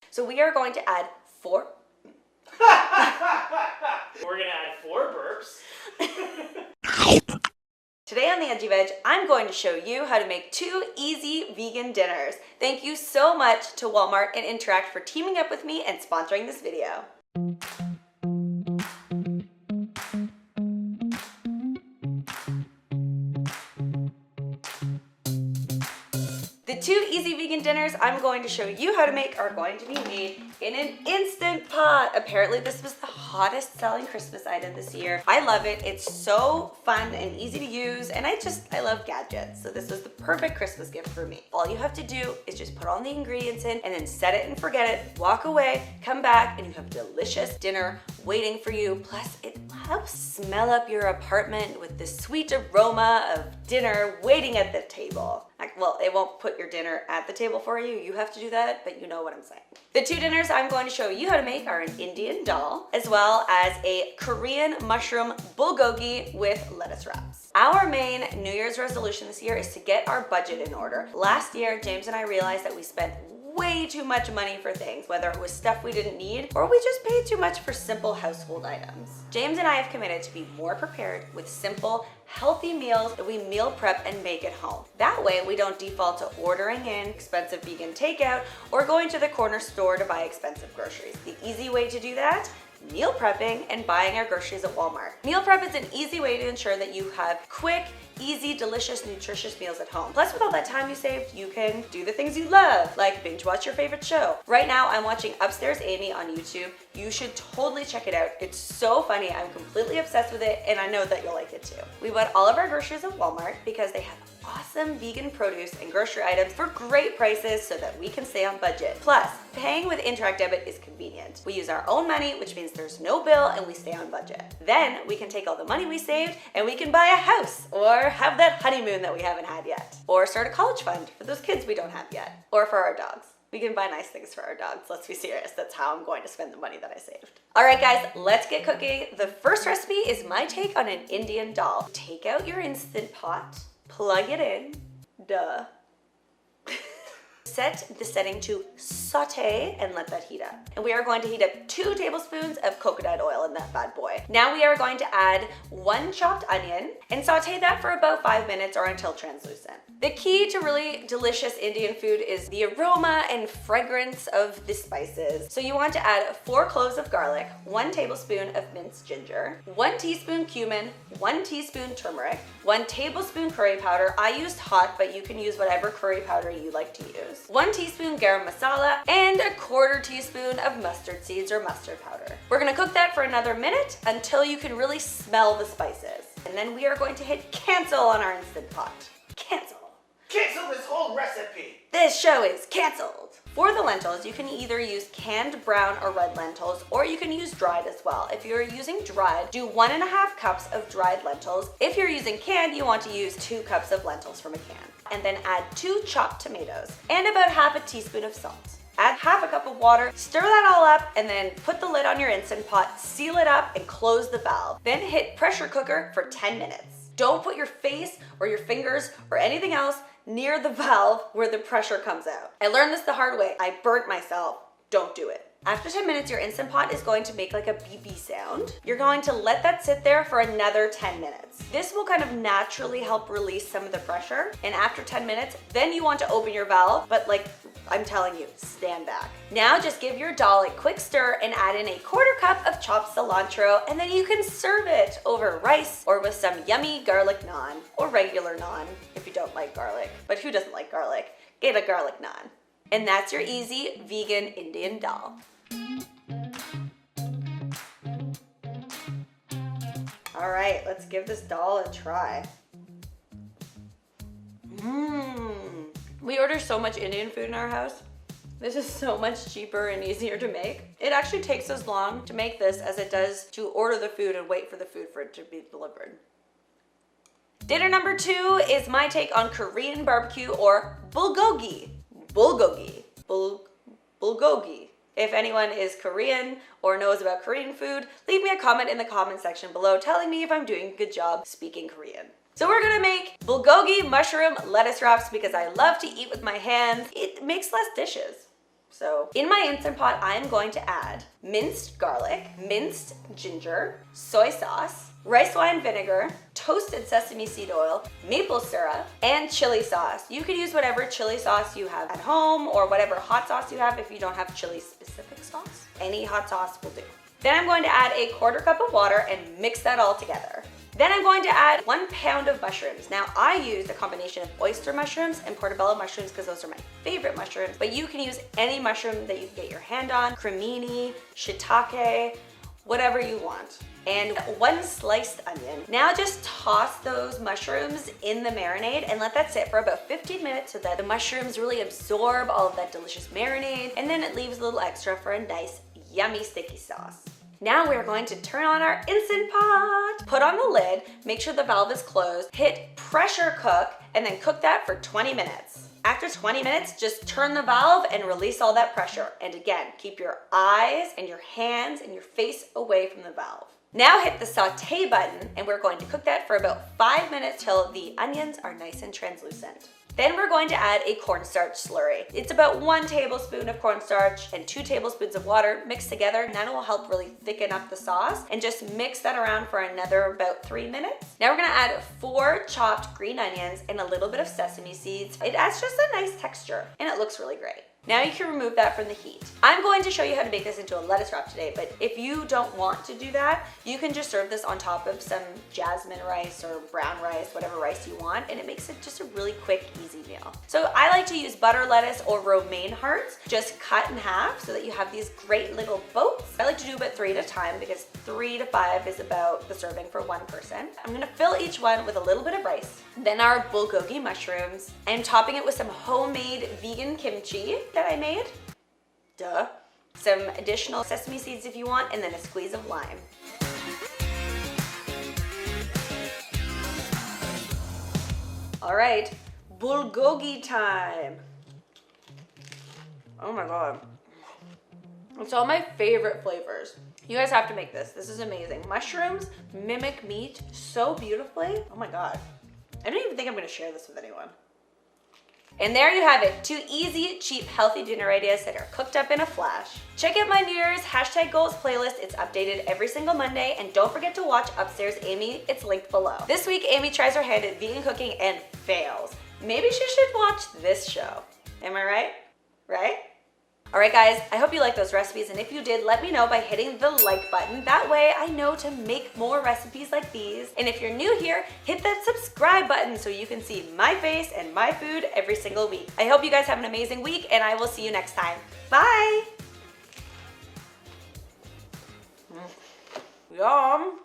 So we are going to add 4. We're gonna add 4 burps. Today on the Edgy Veg, I'm going to show you how to make 2 easy vegan dinners. Thank you so much to Walmart and Interact for teaming up with me and sponsoring this video. The 2 easy vegan dinners I'm going to show you how to make are going to be made in an Instant Pot. Apparently this was the hottest selling Christmas item this year. I love it. It's so fun and easy to use, and I love gadgets. So this was the perfect Christmas gift for me. All you have to do is just put all the ingredients in and then set it and forget it, walk away, come back, and you have delicious dinner waiting for you. Plus it helps smell up your apartment with the sweet aroma of dinner waiting at the table. Well, it won't put your dinner at the table for you. You have to do that, but you know what I'm saying. The 2 dinners I'm going to show you how to make are an Indian Dal, as well as a Korean mushroom bulgogi with lettuce wraps. Our main New Year's resolution this year is to get our budget in order. Last year, James and I realized that we spent way too much money for things, whether it was stuff we didn't need or we just paid too much for simple household items. James and I have committed to be more prepared with simple, healthy meals that we meal prep and make at home. That way we don't default to ordering in expensive vegan takeout or going to the corner store to buy expensive groceries. The easy way to do that? Meal prepping and buying our groceries at Walmart. Meal prep is an easy way to ensure that you have quick, easy, delicious, nutritious meals at home. Plus, with all that time you saved, you can do the things you love, like binge watch your favorite show. Right now, I'm watching Upstairs Amy on YouTube. You should totally check it out. It's so funny. I'm completely obsessed with it, and I know that you'll like it too. We bought all of our groceries at Walmart because they have awesome vegan produce and grocery items for great prices so that we can stay on budget. Plus, paying with Interact Debit is convenient. We use our own money, which means there's no bill and we stay on budget. Then we can take all the money we saved and we can buy a house or have that honeymoon that we haven't had yet. Or start a college fund for those kids we don't have yet. Or for our dogs. We can buy nice things for our dogs. Let's be serious. That's how I'm going to spend the money that I saved. All right, guys, let's get cooking. The first recipe is my take on an Indian Dal. Take out your Instant Pot, plug it in, duh. Set the setting to saute and let that heat up. And we are going to heat up 2 tablespoons of coconut oil in that bad boy. Now we are going to add 1 chopped onion and saute that for about 5 minutes or until translucent. The key to really delicious Indian food is the aroma and fragrance of the spices. So you want to add 4 cloves of garlic, 1 tablespoon of minced ginger, 1 teaspoon cumin, 1 teaspoon turmeric, 1 tablespoon curry powder. I used hot, but you can use whatever curry powder you like to use. 1 teaspoon garam masala, and 1/4 teaspoon of mustard seeds or mustard powder. We're gonna cook that for another minute until you can really smell the spices. And then we are going to hit cancel on our Instant Pot. Cancel. Cancel this whole recipe. This show is canceled. For the lentils, you can either use canned brown or red lentils, or you can use dried as well. If you're using dried, do 1.5 cups of dried lentils. If you're using canned, you want to use 2 cups of lentils from a can. And then add 2 chopped tomatoes and about 1/2 teaspoon of salt. Add 1/2 cup of water, stir that all up, and then put the lid on your Instant Pot, seal it up, and close the valve. Then hit pressure cooker for 10 minutes. Don't put your face or your fingers or anything else near the valve where the pressure comes out. I learned this the hard way. I burnt myself. Don't do it. After 10 minutes, your Instant Pot is going to make like a beepy sound. You're going to let that sit there for another 10 minutes. This will kind of naturally help release some of the pressure. And after 10 minutes, then you want to open your valve, but like I'm telling you, stand back. Now just give your dal a quick stir and add in 1/4 cup of chopped cilantro, and then you can serve it over rice or with some yummy garlic naan or regular naan if you don't like garlic. But who doesn't like garlic? Get a garlic naan. And that's your easy vegan Indian Dal. All right, let's give this dal a try. We order so much Indian food in our house. This is so much cheaper and easier to make. It actually takes as long to make this as it does to order the food and wait for the food for it to be delivered. Dinner number 2 is my take on Korean barbecue or bulgogi. Bulgogi. Bulgogi. If anyone is Korean or knows about Korean food, leave me a comment in the comment section below telling me if I'm doing a good job speaking Korean. So we're gonna make bulgogi mushroom lettuce wraps because I love to eat with my hands. It makes less dishes. So in my Instant Pot, I'm going to add minced garlic, minced ginger, soy sauce, rice wine vinegar, toasted sesame seed oil, maple syrup, and chili sauce. You could use whatever chili sauce you have at home or whatever hot sauce you have if you don't have chili specific sauce. Any hot sauce will do. Then I'm going to add a 1/4 cup of water and mix that all together. Then I'm going to add 1 pound of mushrooms. Now I used a combination of oyster mushrooms and portobello mushrooms because those are my favorite mushrooms, but you can use any mushroom that you can get your hand on, cremini, shiitake, whatever you want. And 1 sliced onion. Now just toss those mushrooms in the marinade and let that sit for about 15 minutes so that the mushrooms really absorb all of that delicious marinade, and then it leaves a little extra for a nice, yummy sticky sauce. Now we're going to turn on our Instant Pot. Put on the lid, make sure the valve is closed, hit pressure cook, and then cook that for 20 minutes. After 20 minutes, just turn the valve and release all that pressure. And again, keep your eyes and your hands and your face away from the valve. Now hit the saute button and we're going to cook that for about 5 minutes till the onions are nice and translucent. Then we're going to add a cornstarch slurry. It's about 1 tablespoon of cornstarch and 2 tablespoons of water mixed together, and that will help really thicken up the sauce. And just mix that around for another about 3 minutes. Now we're gonna add 4 chopped green onions and a little bit of sesame seeds. It adds just a nice texture and it looks really great. Now you can remove that from the heat. I'm going to show you how to make this into a lettuce wrap today, but if you don't want to do that, you can just serve this on top of some jasmine rice or brown rice, whatever rice you want, and it makes it just a really quick, easy meal. So I like to use butter lettuce or romaine hearts, just cut in half so that you have these great little boats. I like to do about 3 at a time because 3 to 5 is about the serving for 1 person. I'm gonna fill each one with a little bit of rice, then our bulgogi mushrooms. I'm topping it with some homemade vegan kimchi that I made. Duh. Some additional sesame seeds if you want, and then a squeeze of lime. All right, bulgogi time. Oh my God. It's all my favorite flavors. You guys have to make this. This is amazing. Mushrooms mimic meat so beautifully. Oh my God. I don't even think I'm gonna share this with anyone. And there you have it, 2 easy, cheap, healthy dinner ideas that are cooked up in a flash. Check out my New Year's #goals playlist. It's updated every single Monday. And don't forget to watch Upstairs Amy. It's linked below. This week, Amy tries her hand at vegan cooking and fails. Maybe she should watch this show. Am I right? Right? All right, guys, I hope you like those recipes. And if you did, let me know by hitting the like button. That way I know to make more recipes like these. And if you're new here, hit that subscribe button so you can see my face and my food every single week. I hope you guys have an amazing week, and I will see you next time. Bye. Yum.